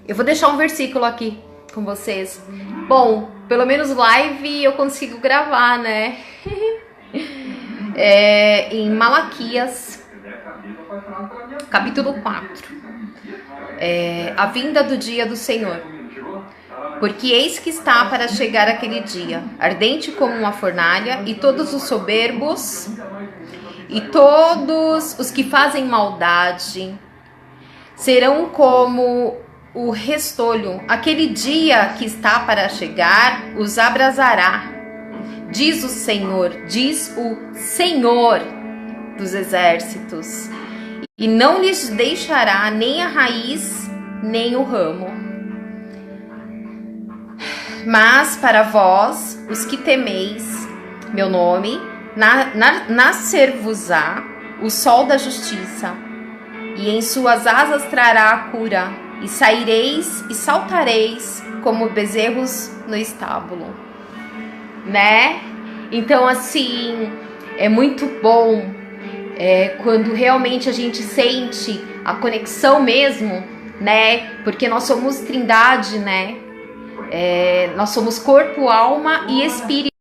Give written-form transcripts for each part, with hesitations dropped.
Eu vou deixar um versículo aqui com vocês. Bom, pelo menos live eu consigo gravar, né? Em Malaquias, capítulo 4. A vinda do dia do Senhor. Porque eis que está para chegar aquele dia, ardente como uma fornalha, e todos os soberbos, e todos os que fazem maldade, serão como o restolho. Aquele dia que está para chegar os abrasará, diz o Senhor dos exércitos, e não lhes deixará nem a raiz, nem o ramo. Mas para vós, os que temeis meu nome, nascer-vos-á o sol da justiça, e em suas asas trará a cura, e saireis e saltareis como bezerros no estábulo. Né? Então, assim, é muito bom quando realmente a gente sente a conexão mesmo, né? Porque nós somos trindade, né? Nós somos corpo, alma e espírito.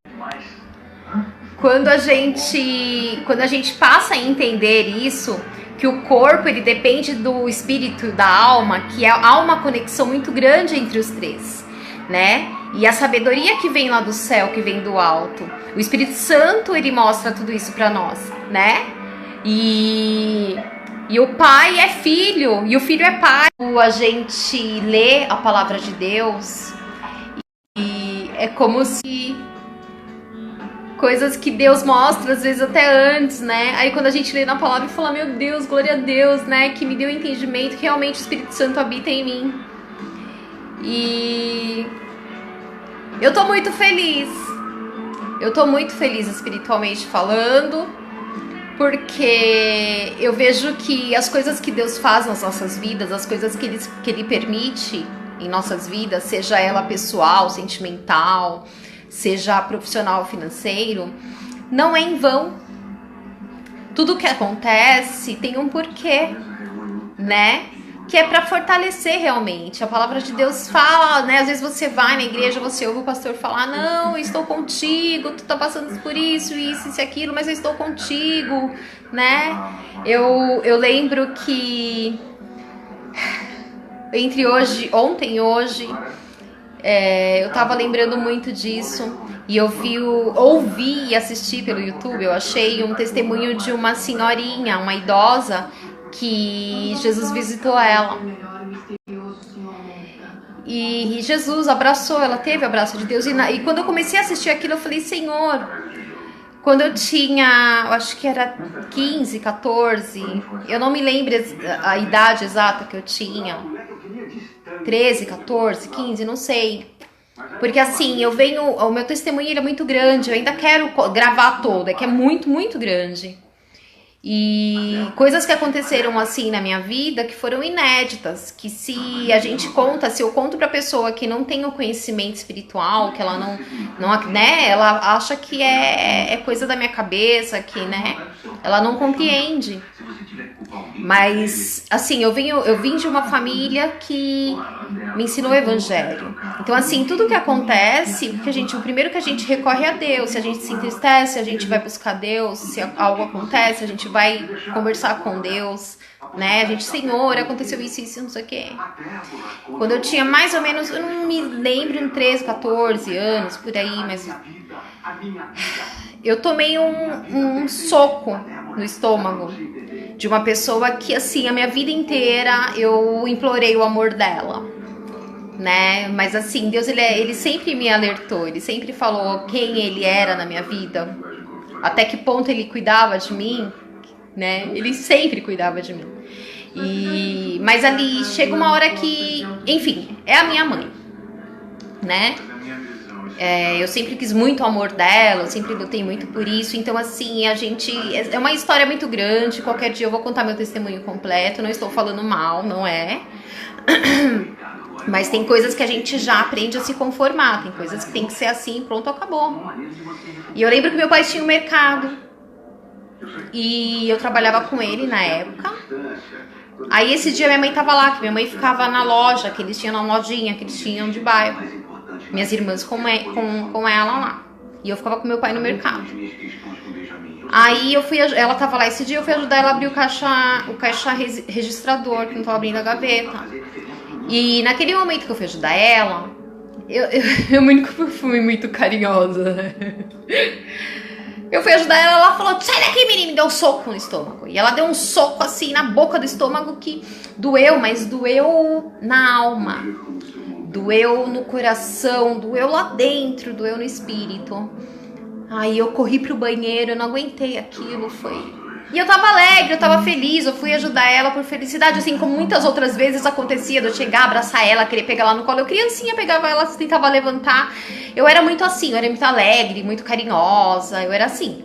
Quando a gente passa a entender isso, que o corpo ele depende do espírito e da alma, que há uma conexão muito grande entre os três, né? E a sabedoria que vem lá do céu, que vem do alto, o Espírito Santo ele mostra tudo isso para nós, né? E o pai é filho e o filho é pai. A gente lê a palavra de Deus e é como se coisas que Deus mostra, às vezes até antes, né? Aí quando a gente lê na palavra e fala, meu Deus, glória a Deus, né? Que me deu entendimento que realmente o Espírito Santo habita em mim. E eu tô muito feliz. Eu tô muito feliz espiritualmente falando, porque eu vejo que as coisas que Deus faz nas nossas vidas, as coisas que Ele permite em nossas vidas, seja ela pessoal, sentimental, seja profissional, financeiro, não é em vão. Tudo que acontece tem um porquê, né? Que é para fortalecer realmente. A palavra de Deus fala, né? Às vezes você vai na igreja, você ouve o pastor falar, não, eu estou contigo, tu tá passando por isso e aquilo, mas eu estou contigo, né? Eu lembro que ontem e hoje, eu tava lembrando muito disso e eu ouvi e assisti pelo YouTube, eu achei um testemunho de uma senhorinha, uma idosa, que Jesus visitou ela. E Jesus abraçou, ela teve o abraço de Deus. E quando eu comecei a assistir aquilo, eu falei, Senhor, quando eu tinha, eu acho que era 15, 14, eu não me lembro a idade exata que eu tinha, 13, 14, 15, não sei. Porque assim, o meu testemunho ele é muito grande, eu ainda quero gravar todo, que é muito, muito grande. E coisas que aconteceram assim na minha vida que foram inéditas, que se eu conto pra pessoa que não tem o conhecimento espiritual, que ela não né, ela acha que é coisa da minha cabeça, que, né, ela não compreende. Mas, assim, eu vim de uma família que me ensinou o evangelho. Então, assim, tudo que acontece, o primeiro que a gente recorre é a Deus. Se a gente se entristece, a gente vai buscar Deus. Se algo acontece, a gente vai conversar com Deus, né? A gente, Senhor, aconteceu isso, não sei o quê. Quando eu tinha mais ou menos, eu não me lembro, em 13, 14 anos, por aí, mas eu tomei um soco no estômago de uma pessoa que, assim, a minha vida inteira eu implorei o amor dela, né? Mas, assim, Deus, ele sempre me alertou, ele sempre falou quem ele era na minha vida, até que ponto ele cuidava de mim, né? Ele sempre cuidava de mim. Mas ali chega uma hora que, enfim, é a minha mãe, né? Eu sempre quis muito o amor dela, eu sempre lutei muito por isso. Então, assim, é uma história muito grande. Qualquer dia eu vou contar meu testemunho completo. Não estou falando mal, não é? Mas tem coisas que a gente já aprende a se conformar. Tem coisas que tem que ser assim, pronto, acabou. E eu lembro que meu pai tinha um mercado e eu trabalhava com ele na época. Aí esse dia minha mãe tava lá, que minha mãe ficava na loja, que eles tinham na lojinha, que eles tinham de bairro. Minhas irmãs com ela lá. E eu ficava com meu pai no mercado. Aí ela tava lá esse dia, eu fui ajudar ela a abrir o caixa registrador, que não tava abrindo a gaveta. E naquele momento que eu fui ajudar ela, eu fui muito carinhosa, né? Eu fui ajudar ela, ela falou, sai daqui, menina, me deu um soco no estômago. E ela deu um soco assim na boca do estômago que doeu, mas doeu na alma. Doeu no coração, doeu lá dentro, doeu no espírito. Aí eu corri pro banheiro, eu não aguentei aquilo, foi... E eu tava alegre, eu tava feliz, eu fui ajudar ela por felicidade, assim como muitas outras vezes acontecia de eu chegar, abraçar ela, querer pegar ela no colo. Eu criancinha, pegava ela, tentava levantar. Eu era muito assim, eu era muito alegre, muito carinhosa, eu era assim.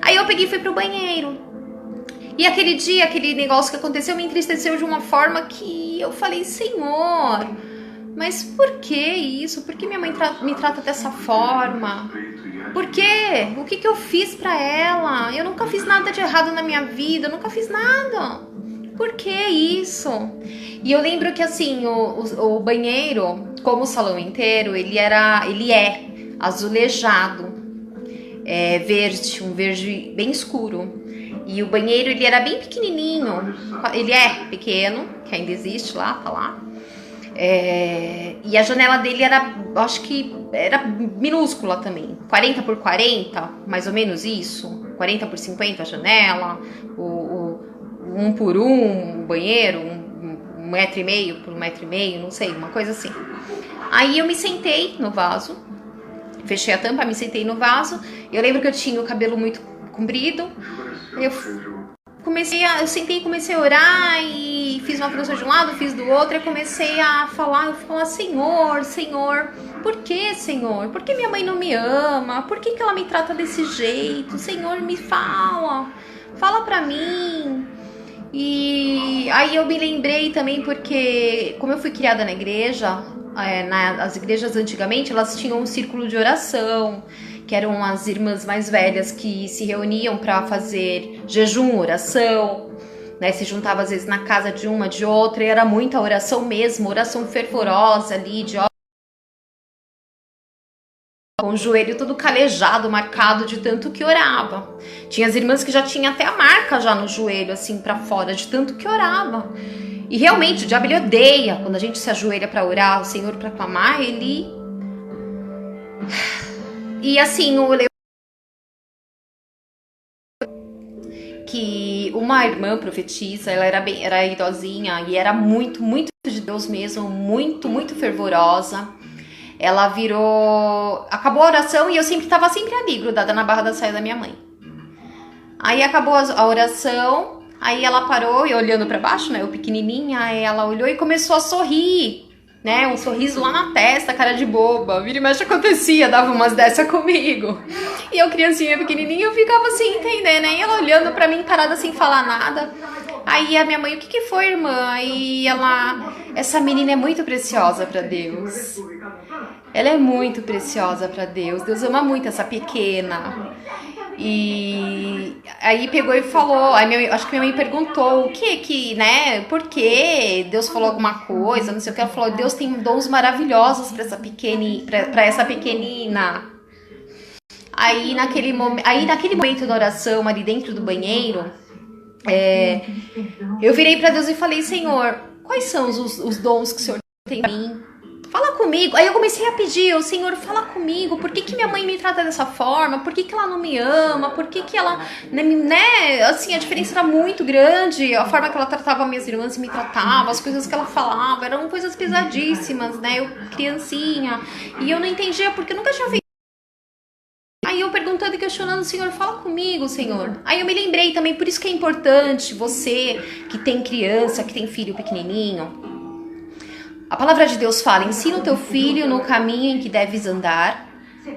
Aí eu peguei e fui pro banheiro. E aquele dia, aquele negócio que aconteceu me entristeceu de uma forma que eu falei, Senhor, mas por que isso? Por que minha mãe me trata dessa forma? Por quê? O que eu fiz pra ela? Eu nunca fiz nada de errado na minha vida, eu nunca fiz nada. Por que isso? E eu lembro que assim, o banheiro, como o salão inteiro, ele é azulejado, verde, um verde bem escuro. E o banheiro, ele era bem pequenininho, ele é pequeno, que ainda existe lá, tá lá. E a janela dele era, acho que era minúscula também, 40 por 40, mais ou menos isso, 40 por 50 a janela, o 1 por 1 o banheiro, 1,5 m por 1,5 m, não sei, uma coisa assim. Aí eu me sentei no vaso, fechei a tampa, me sentei no vaso. Eu lembro que eu tinha o cabelo muito comprido. Eu sentei e comecei a orar e fiz uma trança de um lado, fiz do outro, e comecei a falar, Senhor, por que, Senhor? Por que minha mãe não me ama? Por que ela me trata desse jeito? Senhor, me fala pra mim. E aí eu me lembrei também porque, como eu fui criada na igreja, as igrejas antigamente, elas tinham um círculo de oração, que eram as irmãs mais velhas que se reuniam para fazer jejum, oração, né? Se juntava às vezes na casa de uma, de outra, e era muita oração mesmo, oração fervorosa ali, com o joelho todo calejado, marcado de tanto que orava. Tinha as irmãs que já tinham até a marca já no joelho, assim, para fora, de tanto que orava. E realmente, o diabo ele odeia quando a gente se ajoelha para orar, o Senhor para clamar, ele... E assim, que uma irmã profetisa, ela era idosinha e era muito, muito de Deus mesmo, muito, muito fervorosa. Ela acabou a oração e eu tava sempre ali, grudada na barra da saia da minha mãe. Aí acabou a oração, aí ela parou e olhando pra baixo, né, eu pequenininha, aí ela olhou e começou a sorrir. Né, um sorriso lá na testa, cara de boba, vira e mexe acontecia, dava umas dessa comigo. E eu, criancinha pequenininha, eu ficava assim, entendendo, né? E ela olhando pra mim, parada sem falar nada. Aí a minha mãe, o que foi, irmã? Aí essa menina é muito preciosa pra Deus. Ela é muito preciosa pra Deus. Deus ama muito essa pequena. E aí pegou e falou, acho que minha mãe perguntou o que, né, por que Deus falou alguma coisa, não sei o que. Ela falou, Deus tem dons maravilhosos pra essa pequenina. Aí naquele momento da oração, ali dentro do banheiro, eu virei pra Deus e falei, Senhor, quais são os dons que o Senhor tem pra mim? Fala comigo. Aí eu comecei a pedir, o Senhor, fala comigo. Por que minha mãe me trata dessa forma? Por que ela não me ama? Por que ela, né? Assim, a diferença era muito grande. A forma que ela tratava minhas irmãs e me tratava, as coisas que ela falava, eram coisas pesadíssimas, né? Eu, criancinha. E eu não entendia porque eu nunca tinha feito. Aí eu perguntando e questionando, Senhor, fala comigo, Senhor. Aí eu me lembrei também, por isso que é importante você que tem criança, que tem filho pequenininho. A palavra de Deus fala, ensina o teu filho no caminho em que deves andar,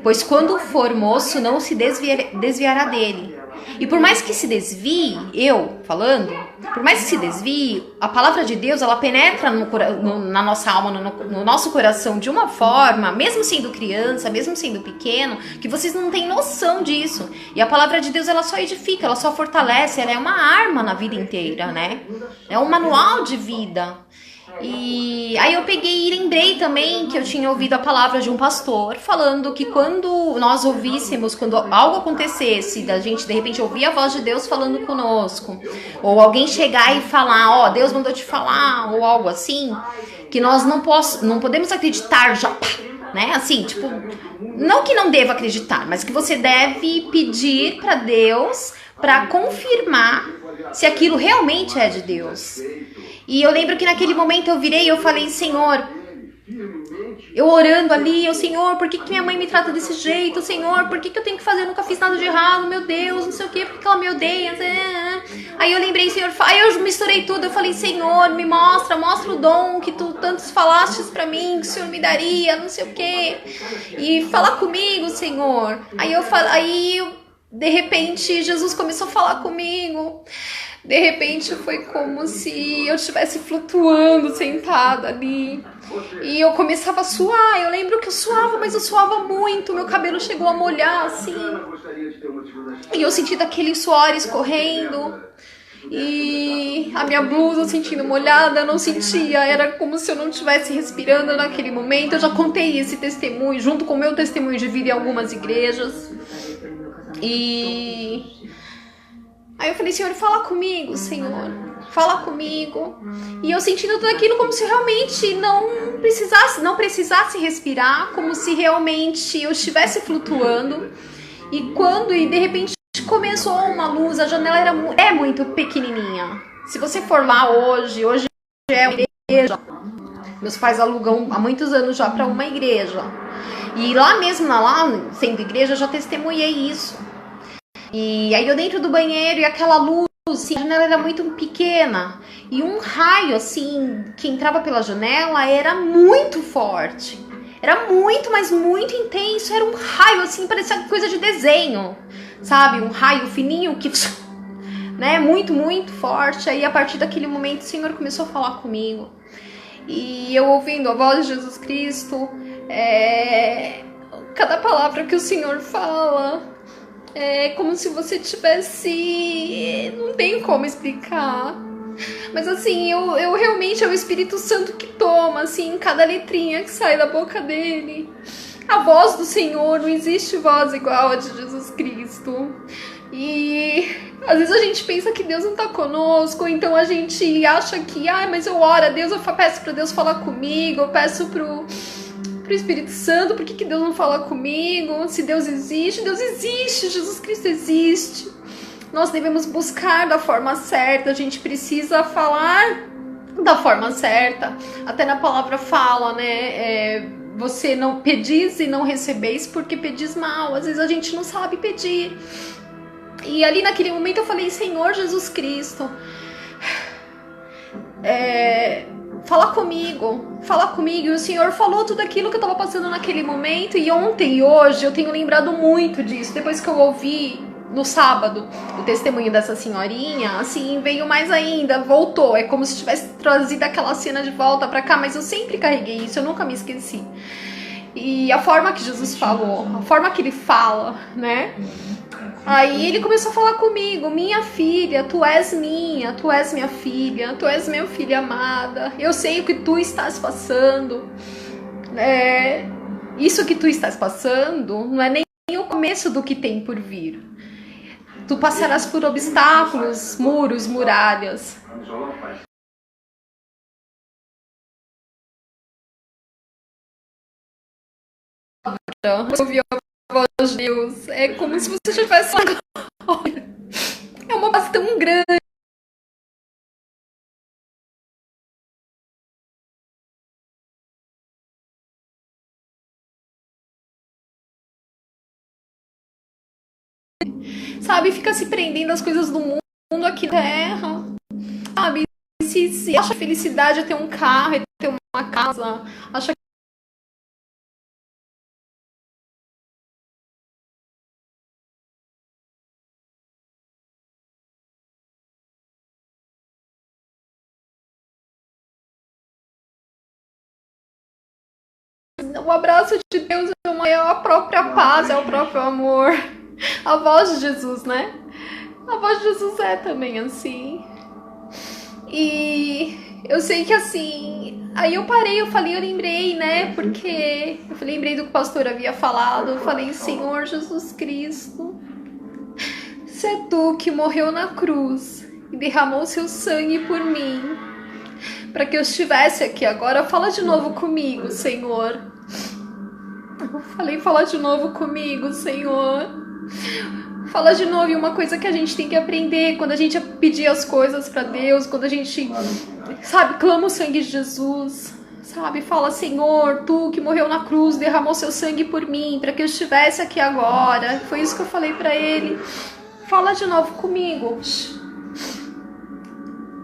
pois quando for moço não se desviará dele. E por mais que se desvie, eu falando, por mais que se desvie, a palavra de Deus, ela penetra na nossa alma, no nosso coração de uma forma, mesmo sendo criança, mesmo sendo pequeno, que vocês não têm noção disso. E a palavra de Deus, ela só edifica, ela só fortalece, ela é uma arma na vida inteira, né? É um manual de vida. E aí eu peguei e lembrei também que eu tinha ouvido a palavra de um pastor falando que quando nós ouvíssemos, quando algo acontecesse, da gente de repente ouvir a voz de Deus falando conosco, ou alguém chegar e falar, ó, Deus mandou te falar, ou algo assim, que nós não podemos acreditar já, né? Assim, tipo, não que não deva acreditar, mas que você deve pedir para Deus para confirmar se aquilo realmente é de Deus. E eu lembro que naquele momento eu virei e eu falei, Senhor, eu orando ali, Senhor, por que minha mãe me trata desse jeito? Senhor, por que eu tenho que fazer? Eu nunca fiz nada de errado, meu Deus, não sei o que, por que ela me odeia? Aí eu lembrei, Senhor, aí eu misturei tudo, eu falei, Senhor, me mostra o dom que tu tantos falastes pra mim, que o Senhor me daria, não sei o que, e fala comigo, Senhor. Aí de repente, Jesus começou a falar comigo. De repente foi como se eu estivesse flutuando sentada ali. E eu começava a suar. Eu lembro que eu suava, mas eu suava muito. Meu cabelo chegou a molhar assim. E eu senti daquele suor escorrendo. E a minha blusa sentindo molhada, eu não sentia. Era como se eu não estivesse respirando naquele momento. Eu já contei esse testemunho junto com o meu testemunho de vida em algumas igrejas. E aí eu falei, Senhor, fala comigo, Senhor, fala comigo. E eu sentindo tudo aquilo como se realmente não precisasse respirar, como se realmente eu estivesse flutuando. E de repente começou uma luz, a janela é muito pequenininha. Se você for lá hoje é uma igreja. Meus pais alugam há muitos anos já para uma igreja. E lá mesmo, sendo igreja, eu já testemunhei isso. E aí eu dentro do banheiro e aquela luz, assim, a janela era muito pequena. E um raio, assim, que entrava pela janela era muito forte. Era muito, mas muito intenso. Era um raio, assim, parecia coisa de desenho, sabe? Um raio fininho que... né? Muito, muito forte. Aí a partir daquele momento o Senhor começou a falar comigo. E eu ouvindo a voz de Jesus Cristo, cada palavra que o Senhor fala... é como se você tivesse... não tem como explicar. Mas assim, eu realmente é o Espírito Santo que toma, assim, cada letrinha que sai da boca dele. A voz do Senhor, não existe voz igual a de Jesus Cristo. E às vezes a gente pensa que Deus não tá conosco, então a gente acha que, mas eu oro a Deus, eu peço pra Deus falar comigo, eu peço pro Espírito Santo, por que Deus não fala comigo? Se Deus existe, Jesus Cristo existe. Nós devemos buscar da forma certa, a gente precisa falar da forma certa. Até na palavra fala, né? Você não pedis e não recebeis porque pedis mal. Às vezes a gente não sabe pedir. E ali naquele momento eu falei, Senhor Jesus Cristo, fala comigo. E o Senhor falou tudo aquilo que eu estava passando naquele momento. E ontem e hoje eu tenho lembrado muito disso. Depois que eu ouvi no sábado o testemunho dessa senhorinha, assim, veio mais ainda, voltou. É como se tivesse trazido aquela cena de volta pra cá. Mas eu sempre carreguei isso, eu nunca me esqueci. E a forma que Jesus falou, a forma que ele fala, né? Aí ele começou a falar comigo, minha filha, tu és minha filha, tu és meu filho amada, eu sei o que tu estás passando, isso que tu estás passando não é nem o começo do que tem por vir, tu passarás por obstáculos, muros, muralhas. Ouvir a voz de Deus, é como se você já tivesse... é uma paz tão grande. Sabe, fica se prendendo às coisas do mundo aqui na terra. Sabe, se acha felicidade é ter um carro, é ter uma casa, acha O abraço de Deus é a própria paz, é o próprio amor. A voz de Jesus, né? A voz de Jesus é também assim. E eu sei que assim... Aí eu parei, eu lembrei, né? Porque eu lembrei do que o pastor havia falado. Eu falei, Senhor Jesus Cristo, se é tu que morreu na cruz e derramou seu sangue por mim, para que eu estivesse aqui agora, fala de novo comigo, Senhor. Eu falei, fala de novo comigo, Senhor. Fala de novo. E uma coisa que a gente tem que aprender quando a gente pedir as coisas para Deus, quando a gente, sabe, clama o sangue de Jesus, sabe, fala, Senhor, tu que morreu na cruz, derramou seu sangue por mim, para que eu estivesse aqui agora. Foi isso que eu falei para ele. Fala de novo comigo.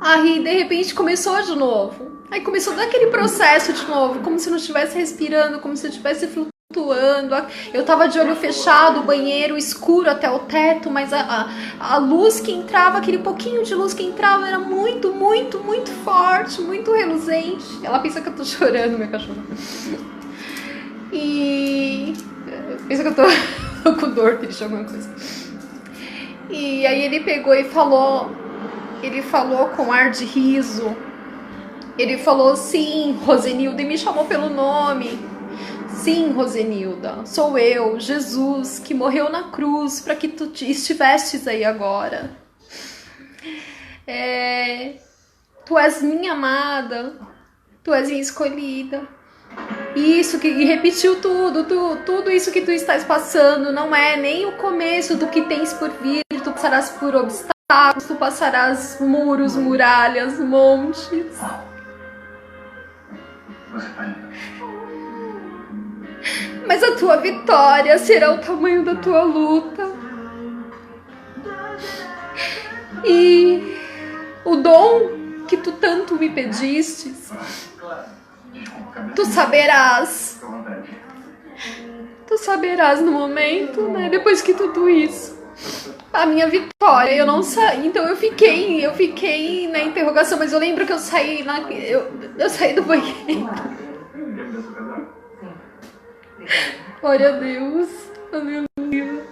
Aí, de repente, começou de novo. Aí começou daquele processo de novo, como se não estivesse respirando, como se eu estivesse flutuando. Eu tava de olho fechado, o banheiro escuro até o teto, mas a luz que entrava, aquele pouquinho de luz que entrava, era muito, muito, muito forte, muito reluzente. Ela pensa que eu tô chorando, minha cachorra. E... pensa que eu tô com dor, triste, alguma coisa. E aí ele pegou e falou... Ele falou com ar de riso. Ele falou, sim, Rosenilda, e me chamou pelo nome. Sim, Rosenilda, sou eu, Jesus, que morreu na cruz para que tu estivestes aí agora. Tu és minha amada, tu és minha escolhida. Isso, que repetiu tudo isso que tu estás passando não é nem o começo do que tens por vir. Tu passarás por obstáculos. Tu passarás muros, muralhas, montes. Mas a tua vitória será o tamanho da tua luta. E o dom que tu tanto me pedistes, tu saberás. Tu saberás no momento, né? Depois que tudo isso. A minha vitória, eu não saí, então eu fiquei na interrogação, mas eu lembro que eu saí eu saí do banheiro. Glória a Deus, aleluia.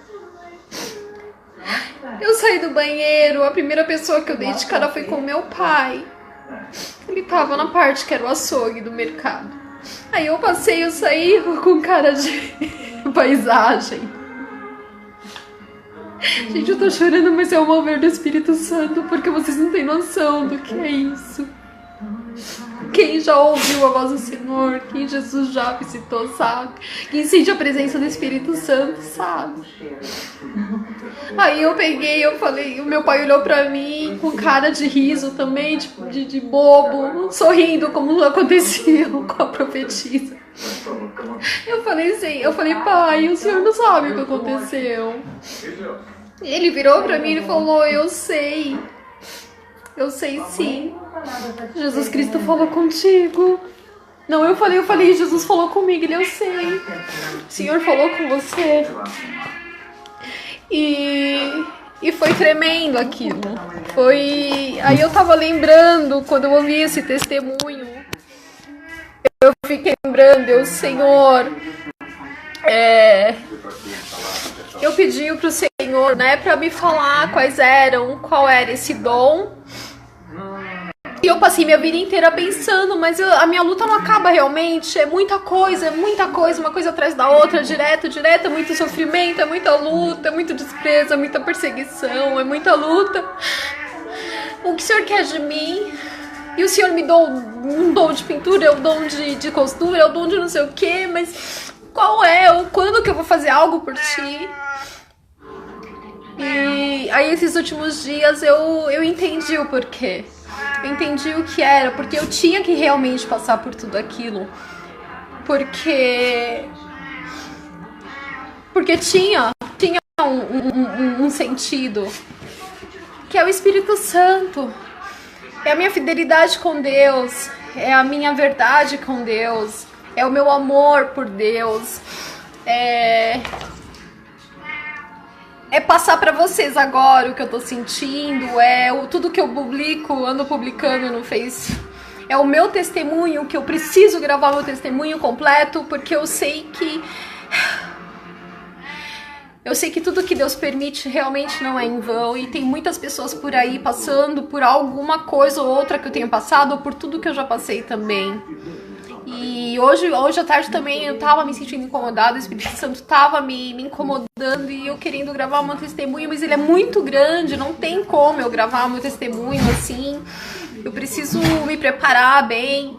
Eu saí do banheiro, a primeira pessoa que eu dei de cara foi com meu pai. Ele tava na parte que era o açougue do mercado. Aí eu saí com cara de paisagem. Gente, eu tô chorando, mas é o mover do Espírito Santo, porque vocês não têm noção do que é isso. Quem já ouviu a voz do Senhor, quem Jesus já visitou, sabe? Quem sente a presença do Espírito Santo, sabe? Aí eu peguei, eu falei, o meu pai olhou pra mim com cara de riso também, de bobo, sorrindo, como acontecia com a profetisa. Eu falei, pai, o senhor não sabe o que aconteceu. Ele virou pra mim e falou, eu sei sim. Jesus Cristo falou contigo. Não, eu falei, Jesus falou comigo. Ele, eu sei. O Senhor falou com você. E foi tremendo aquilo. Aí eu tava lembrando, quando eu ouvi esse testemunho, eu fiquei lembrando, Senhor, eu pedi pro Senhor, né, pra me falar qual era esse dom. E eu passei minha vida inteira pensando, mas a minha luta não acaba realmente. É muita coisa, uma coisa atrás da outra, direto, é muito sofrimento, é muita luta, é muito desprezo, é muita perseguição, é muita luta. O que o Senhor quer de mim? E o Senhor me deu um dom de pintura, é o dom de costura, é o dom de não sei o quê, mas qual é? Ou quando que eu vou fazer algo por ti? E aí esses últimos dias eu entendi o porquê. Eu entendi o que era, porque eu tinha que realmente passar por tudo aquilo. Porque tinha um sentido, que é o Espírito Santo. É a minha fidelidade com Deus, é a minha verdade com Deus, é o meu amor por Deus, é passar pra vocês agora o que eu tô sentindo, tudo que eu ando publicando no Face, é o meu testemunho, que eu preciso gravar meu testemunho completo, porque eu sei que tudo que Deus permite realmente não é em vão, e tem muitas pessoas por aí passando por alguma coisa ou outra que eu tenho passado, ou por tudo que eu já passei também. E hoje à tarde também eu tava me sentindo incomodada, o Espírito Santo tava me incomodando, e eu querendo gravar o meu testemunho, mas ele é muito grande, não tem como eu gravar o meu testemunho assim. Eu preciso me preparar bem,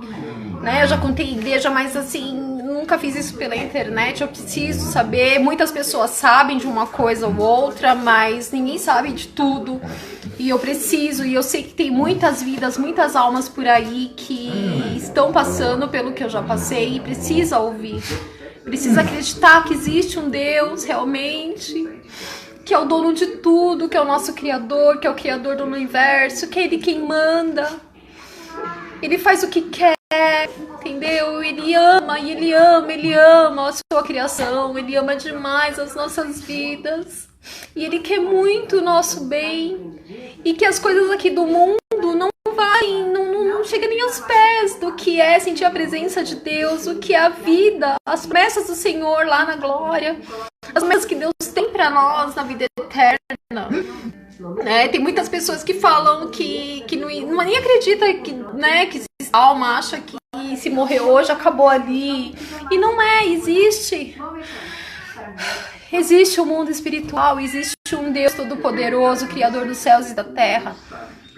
né? Eu já contei em igreja, mas assim, nunca fiz isso pela internet. Eu preciso saber. Muitas pessoas sabem de uma coisa ou outra, mas ninguém sabe de tudo. E eu preciso, e eu sei que tem muitas vidas, muitas almas por aí que estão passando pelo que eu já passei e precisa ouvir. Precisa acreditar que existe um Deus realmente, que é o dono de tudo, que é o nosso Criador, que é o Criador do universo, que é Ele quem manda. Ele faz o que quer, entendeu? Ele ama, e Ele ama a sua criação, Ele ama demais as nossas vidas. E Ele quer muito o nosso bem. E que as coisas aqui do mundo não chega nem aos pés do que é sentir a presença de Deus, o que é a vida, as promessas do Senhor lá na glória, as promessas que Deus tem pra nós na vida eterna. Tem muitas pessoas que falam que não nem acredita que, né, que existe alma, acha que se morrer hoje acabou ali. E não é, existe. Existe um mundo espiritual, existe um Deus todo-poderoso, Criador dos céus e da terra.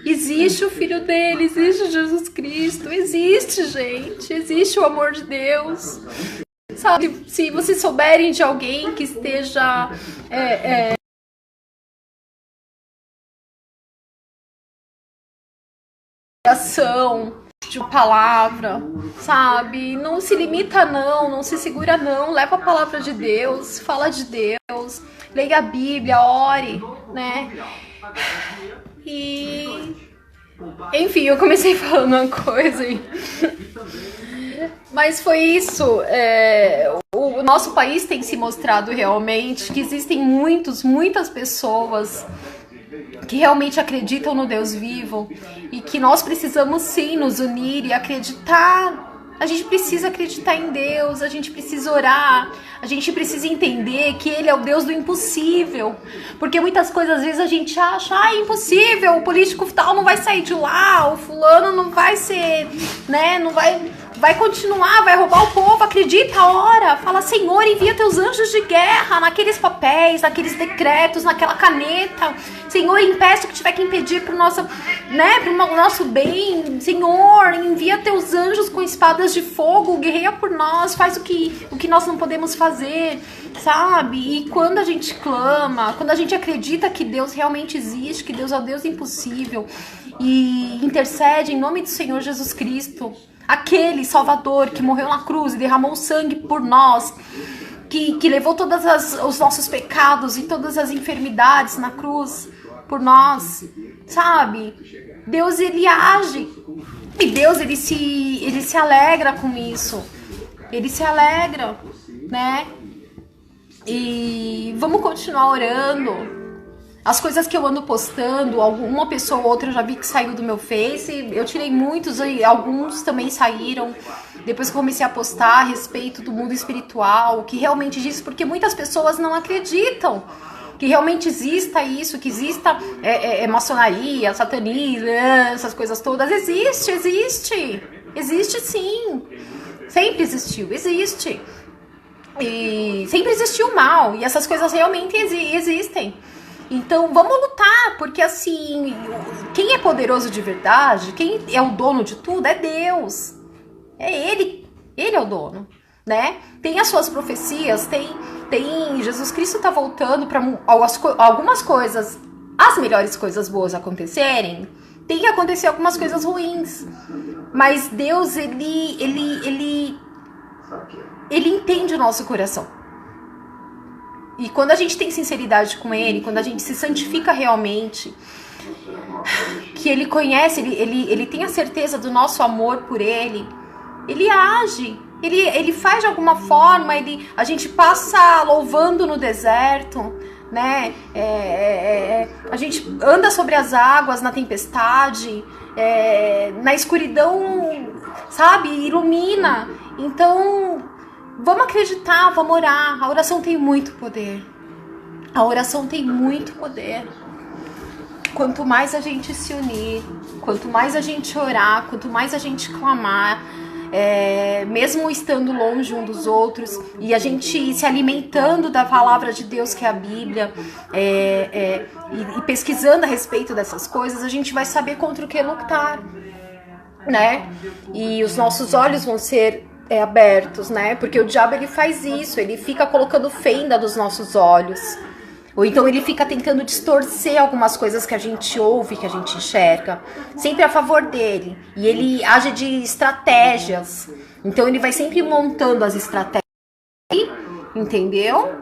Existe o Filho dele, existe Jesus Cristo, existe, gente, existe o amor de Deus. Sabe, se vocês souberem de alguém que esteja ação de palavra, sabe, não se limita não se segura não, leva a palavra de Deus, fala de Deus, leia a Bíblia, ore, né? E enfim, eu comecei falando uma coisa aí. Mas foi isso. O nosso país tem se mostrado realmente que existem muitas pessoas que realmente acreditam no Deus vivo, e que nós precisamos sim nos unir e acreditar. A gente precisa acreditar em Deus, a gente precisa orar, a gente precisa entender que Ele é o Deus do impossível. Porque muitas coisas, às vezes, a gente acha, é impossível, o político tal não vai sair de lá, o fulano não vai ser, né, não vai continuar, vai roubar o povo. Acredita, ora, fala, Senhor, envia teus anjos de guerra naqueles papéis, naqueles decretos, naquela caneta. Senhor, impeça o que tiver que impedir pro nosso, né, pro nosso bem. Senhor, envia teus anjos com espadas de fogo, guerreia por nós, faz o que nós não podemos fazer, sabe? E quando a gente clama, quando a gente acredita que Deus realmente existe, que Deus é o Deus impossível, e intercede em nome do Senhor Jesus Cristo, aquele Salvador que morreu na cruz e derramou sangue por nós, que levou todos os nossos pecados e todas as enfermidades na cruz por nós, sabe? Deus, Ele age, e Deus, ele se alegra com isso, Ele se alegra, né? E vamos continuar orando. As coisas que eu ando postando, uma pessoa ou outra eu já vi que saiu do meu Face. Eu tirei muitos, alguns também saíram depois que eu comecei a postar a respeito do mundo espiritual, que realmente existe, porque muitas pessoas não acreditam que realmente exista isso, que exista maçonaria, satanismo, essas coisas todas. Existe sim, sempre existiu, existe. E sempre existiu o mal, e essas coisas realmente existem. Então vamos lutar, porque assim, quem é poderoso de verdade, quem é o dono de tudo é Deus. É Ele é o dono, né? Tem as suas profecias, tem Jesus Cristo tá voltando para algumas coisas, as melhores coisas boas acontecerem. Tem que acontecer algumas coisas ruins, mas Deus, ele entende o nosso coração. E quando a gente tem sinceridade com Ele, quando a gente se santifica realmente, que Ele conhece, ele tem a certeza do nosso amor por Ele, Ele age, Ele faz de alguma forma, a gente passa louvando no deserto, né? A gente anda sobre as águas na tempestade, na escuridão, sabe, ilumina. Então, vamos acreditar, vamos orar. A oração tem muito poder. A oração tem muito poder. Quanto mais a gente se unir, quanto mais a gente orar, quanto mais a gente clamar, mesmo estando longe um dos outros, e a gente se alimentando da palavra de Deus, que é a Bíblia, e pesquisando a respeito dessas coisas, a gente vai saber contra o que lutar, né? E os nossos olhos vão ser abertos, né? Porque o diabo, ele faz isso, ele fica colocando fenda nos nossos olhos. Ou então ele fica tentando distorcer algumas coisas que a gente ouve, que a gente enxerga, sempre a favor dele. E ele age de estratégias. Então ele vai sempre montando as estratégias, entendeu?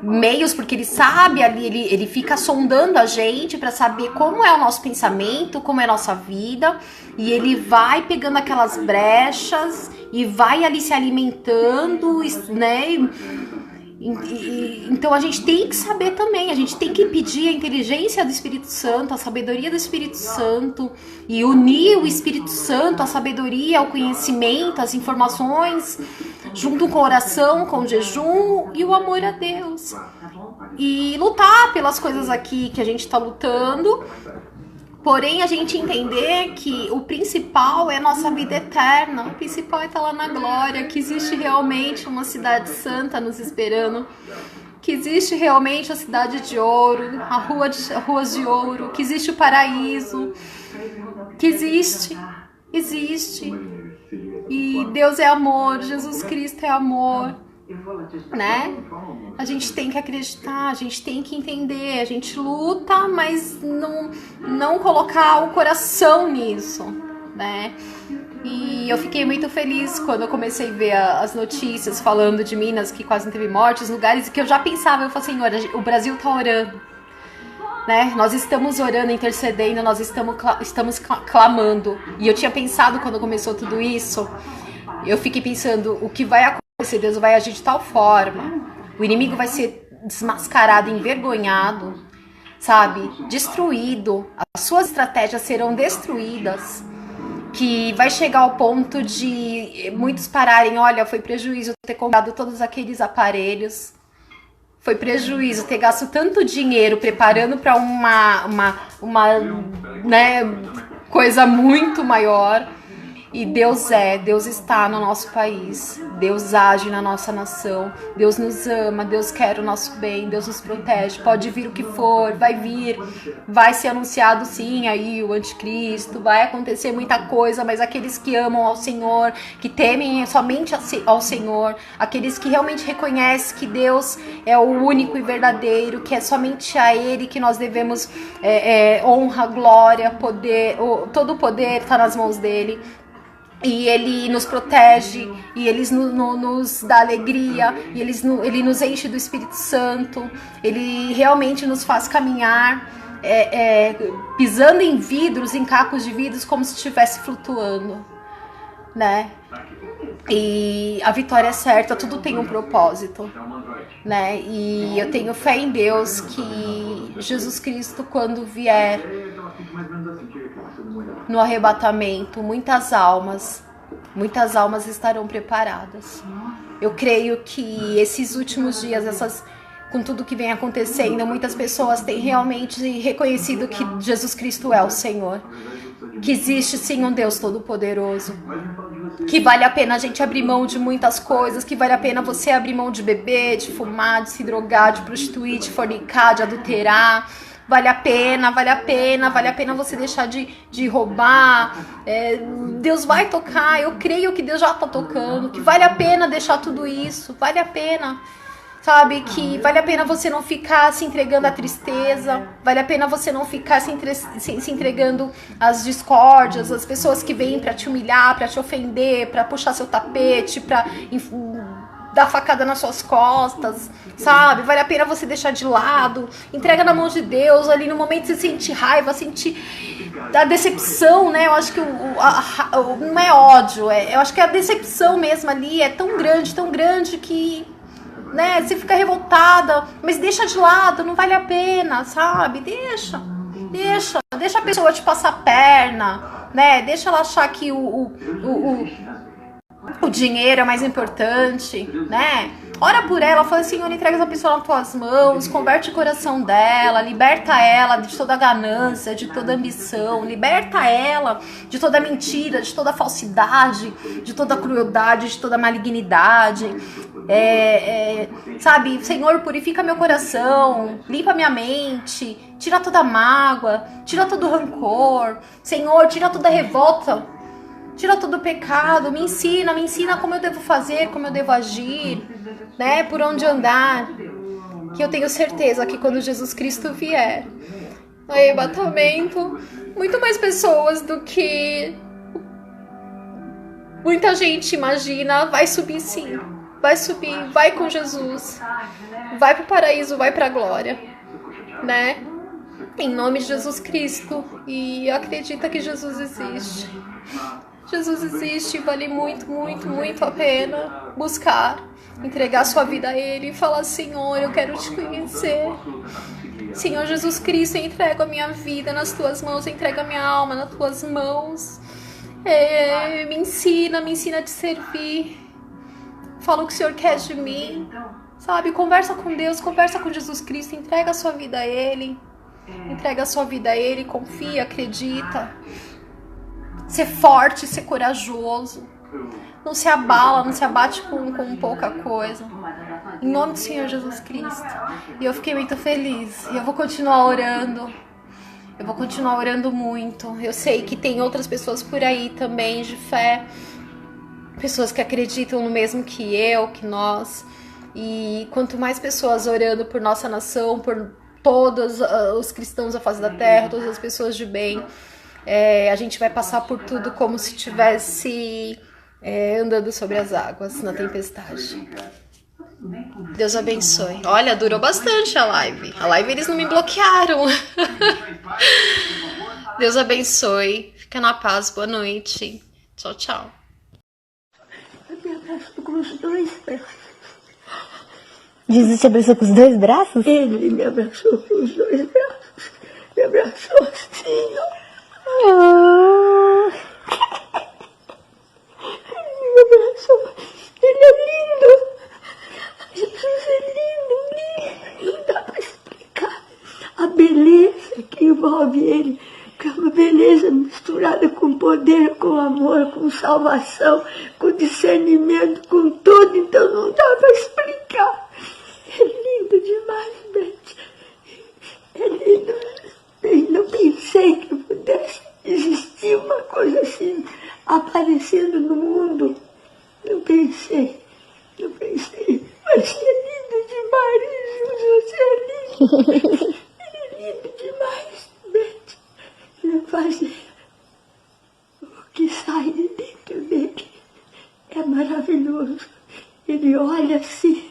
Meios, porque ele sabe ali, ele fica sondando a gente para saber como é o nosso pensamento, como é a nossa vida. E ele vai pegando aquelas brechas e vai ali se alimentando, né? Então a gente tem que saber também, a gente tem que pedir a inteligência do Espírito Santo, a sabedoria do Espírito Santo, e unir o Espírito Santo, a sabedoria, o conhecimento, as informações, junto com a oração, com o jejum e o amor a Deus. E lutar pelas coisas aqui que a gente está lutando, porém a gente entender que o principal é a nossa vida eterna, o principal é estar lá na glória, que existe realmente uma cidade santa nos esperando, que existe realmente a cidade de ouro, ruas de ouro, que existe o paraíso, que existe. E Deus é amor, Jesus Cristo é amor, né? A gente tem que acreditar, a gente tem que entender, a gente luta, mas não colocar o coração nisso, né? E eu fiquei muito feliz quando eu comecei a ver as notícias falando de Minas, que quase não teve mortes, lugares que eu já pensava, eu falei, Senhor, o Brasil tá orando, né? Nós estamos orando, intercedendo, nós estamos clamando. E eu tinha pensado, quando começou tudo isso, eu fiquei pensando, o que vai acontecer? Deus vai agir de tal forma, o inimigo vai ser desmascarado, envergonhado, sabe? Destruído, as suas estratégias serão destruídas, que vai chegar ao ponto de muitos pararem, olha, foi prejuízo ter comprado todos aqueles aparelhos, foi prejuízo ter gasto tanto dinheiro preparando para uma né, coisa muito maior. E Deus está no nosso país, Deus age na nossa nação, Deus nos ama, Deus quer o nosso bem, Deus nos protege, pode vir o que for, vai ser anunciado sim aí o anticristo, vai acontecer muita coisa, mas aqueles que amam ao Senhor, que temem somente ao Senhor, aqueles que realmente reconhecem que Deus é o único e verdadeiro, que é somente a Ele que nós devemos honra, glória, poder, todo o poder está nas mãos dEle. E Ele nos protege, e Ele nos dá alegria, e Ele nos enche do Espírito Santo, Ele realmente nos faz caminhar, pisando em vidros, em cacos de vidros, como se estivesse flutuando, né? E a vitória é certa, tudo tem um propósito, né? E eu tenho fé em Deus que Jesus Cristo, quando vier no arrebatamento, muitas almas estarão preparadas. Eu creio que esses últimos dias, com tudo que vem acontecendo, muitas pessoas têm realmente reconhecido que Jesus Cristo é o Senhor, que existe sim um Deus Todo-Poderoso, que vale a pena a gente abrir mão de muitas coisas, que vale a pena você abrir mão de beber, de fumar, de se drogar, de prostituir, de fornicar, de adulterar. Vale a pena você deixar de roubar. Deus vai tocar, eu creio que Deus já está tocando, que vale a pena deixar tudo isso, vale a pena. Sabe, que vale a pena você não ficar se entregando à tristeza, vale a pena você não ficar se entregando às discórdias, às pessoas que vêm pra te humilhar, pra te ofender, pra puxar seu tapete, pra dar facada nas suas costas, sabe? Vale a pena você deixar de lado, entrega na mão de Deus, ali no momento você sente raiva, sente a decepção, né? Eu acho que não é ódio, eu acho que a decepção mesmo ali é tão grande que, né, você fica revoltada, mas deixa de lado, não vale a pena, sabe? Deixa a pessoa te passar a perna, né? Deixa ela achar que o dinheiro é mais importante, né? Ora por ela, fala, Senhor, entrega essa pessoa nas tuas mãos, converte o coração dela, liberta ela de toda ganância, de toda ambição, liberta ela de toda mentira, de toda falsidade, de toda crueldade, de toda malignidade. Sabe, Senhor, purifica meu coração, limpa minha mente, tira toda mágoa, tira todo rancor, Senhor, tira toda revolta, tira todo pecado, me ensina como eu devo fazer, como eu devo agir, né, por onde andar, que eu tenho certeza que quando Jesus Cristo vier, no arrebatamento, muito mais pessoas do que muita gente imagina, vai subir sim, vai subir, vai com Jesus, vai pro paraíso, vai pra glória, né, em nome de Jesus Cristo, e acredita que Jesus existe. Jesus existe, vale muito, muito, muito a pena buscar, entregar sua vida a Ele e falar, Senhor, eu quero te conhecer. Senhor Jesus Cristo, eu entrego a minha vida nas tuas mãos, eu entrego a minha alma nas tuas mãos. Me ensina a te servir. Fala o que o Senhor quer de mim, sabe? Conversa com Deus, conversa com Jesus Cristo, entrega a sua vida a Ele. Entrega a sua vida a Ele, confia, acredita. Ser forte, ser corajoso. Não se abala, não se abate com pouca coisa. Em nome do Senhor Jesus Cristo. E eu fiquei muito feliz. E eu vou continuar orando. Eu vou continuar orando muito. Eu sei que tem outras pessoas por aí também de fé. Pessoas que acreditam no mesmo que eu, que nós. E quanto mais pessoas orando por nossa nação, por todos os cristãos da face da terra, todas as pessoas de bem, a gente vai passar por tudo como se estivesse andando sobre as águas na tempestade. Deus abençoe. Olha, durou bastante a live. A live eles não me bloquearam. Deus abençoe. Fica na paz. Boa noite. Tchau, tchau. Eu me abraço com os dois braços. Jesus te abraçou com os dois braços? Ele me abraçou com os dois braços. Me abraçou assim, ó. Oh. Ele me abraçou. Ele é lindo. Jesus é lindo, lindo. Não dá para explicar a beleza que envolve ele. Que é uma beleza misturada com poder, com amor, com salvação, com discernimento, com tudo. Então não dá para explicar. É lindo demais, Beth. É lindo. Eu não pensei que pudesse existir uma coisa assim aparecendo no mundo. Não pensei. Mas é lindo demais, Jesus. É lindo demais, Beth. Não fazer o que sai de dentro dele. É maravilhoso. Ele olha assim,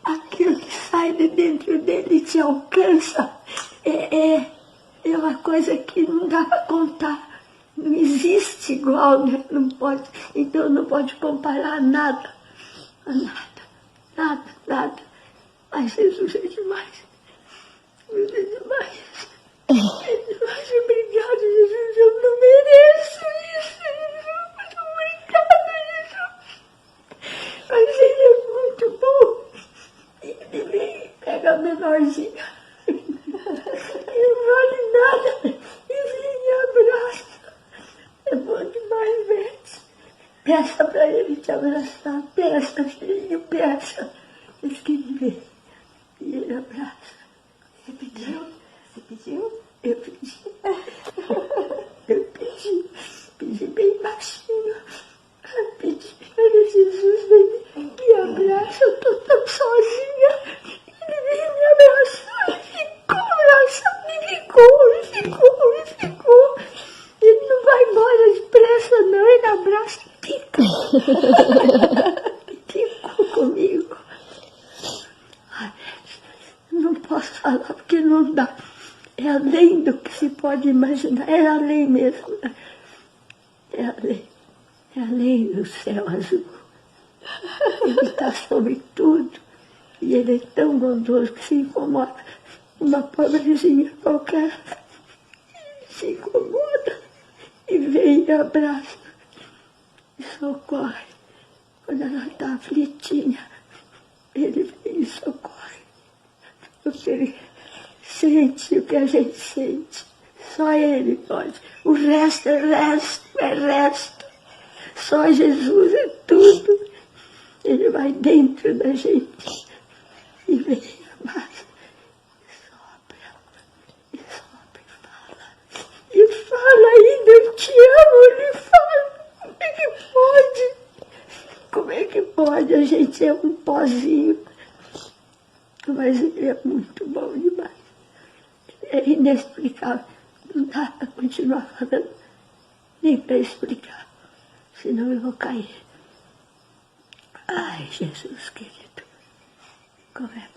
aquilo que sai de dentro dele te alcança. É uma coisa que não dá para contar. Não existe igual, né? Não pode, então não pode comparar nada. Nada. Mas Jesus é demais. Jesus é demais. É demais. Obrigado, Jesus. Eu não mereço isso, Jesus. Muito obrigado, Jesus. Mas ele é muito bom. Ele vem e pega a menorzinha. Não vale nada. E me abraça. É bom demais, Beth. Peça pra ele te abraçar. Peça, filhinho, peça. Diz que ele vem. E ele abraça. Você pediu? Você pediu? Eu pedi. Eu pedi. Pedi bem baixinho. Eu pedi para Jesus vem me abraça. Eu tô tão sozinha. Ele veio me abraçar. Ficou. Ele não vai embora depressa, não. Ele abraça e fica. Ficou comigo. Ai, não posso falar porque não dá. É além do que se pode imaginar. É além mesmo. É além do céu azul. Ele está sobre tudo. E ele é tão bondoso que se incomoda. Uma pobrezinha qualquer se incomoda. e vem e abraça e socorre. Quando ela está aflitinha, ele vem e socorre. Porque ele sente o que a gente sente. Só ele pode. O resto é resto, é resto. Só Jesus é tudo. Ele vai dentro da gente e vem e abraça. E sopra e fala. E fala ainda, eu te amo, ele fala. Como é que pode? Como é que pode? A gente é um pozinho. Mas ele é muito bom demais. É inexplicável. Não dá para continuar falando, nem para explicar. Senão eu vou cair. Ai, Jesus querido. Como é